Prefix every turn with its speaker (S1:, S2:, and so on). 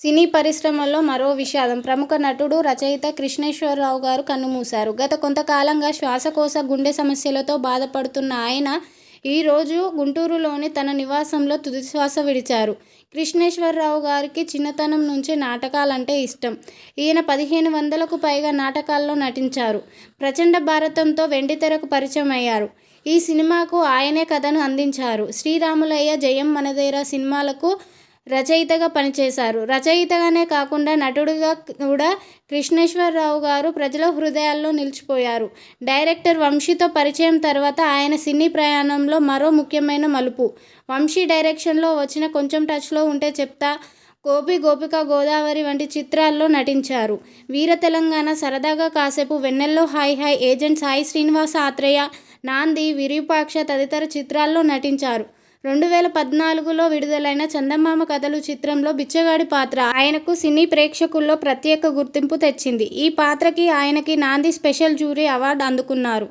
S1: సినీ పరిశ్రమలో మరో విషాదం. ప్రముఖ నటుడు, రచయిత కృష్ణేశ్వరరావు గారు కన్నుమూశారు. గత కొంతకాలంగా శ్వాసకోశ, గుండె సమస్యలతో బాధపడుతున్న ఆయన ఈరోజు గుంటూరులోని తన నివాసంలో తుదిశ్వాస విడిచారు. కృష్ణేశ్వరరావు గారికి చిన్నతనం నుంచే నాటకాలంటే ఇష్టం. ఈయన 1500కు పైగా నాటకాల్లో నటించారు. ప్రచండ భారతంతో వెండితెరకు పరిచయం అయ్యారు. ఈ సినిమాకు ఆయనే కథను అందించారు. శ్రీరాములయ్య, జయం మనదేరా సినిమాలకు రచయితగా పనిచేశారు. రచయితగానే కాకుండా నటుడిగా కూడా కృష్ణేశ్వరరావు గారు ప్రజల హృదయాల్లో నిలిచిపోయారు. డైరెక్టర్ వంశీతో పరిచయం తర్వాత ఆయన సినీ ప్రయాణంలో మరో ముఖ్యమైన మలుపు. వంశీ డైరెక్షన్లో వచ్చిన కొంచెం టచ్లో ఉంటే చెప్తా, గోపి గోపిక గోదావరి వంటి చిత్రాల్లో నటించారు. వీర తెలంగాణ, సరదాగా కాసేపు, వెన్నెల్లో హాయ్ హాయ్, ఏజెంట్ సాయి శ్రీనివాస ఆత్రేయ, నాంది, విరూపాక్ష తదితర చిత్రాల్లో నటించారు. 2014లో విడుదలైన చందమామ కథలు చిత్రంలో బిచ్చగాడి పాత్ర ఆయనకు సినీ ప్రేక్షకుల్లో ప్రత్యేక గుర్తింపు తెచ్చింది. ఈ పాత్రకి ఆయనకి నాంది స్పెషల్ జ్యూరీ అవార్డు అందుకున్నారు.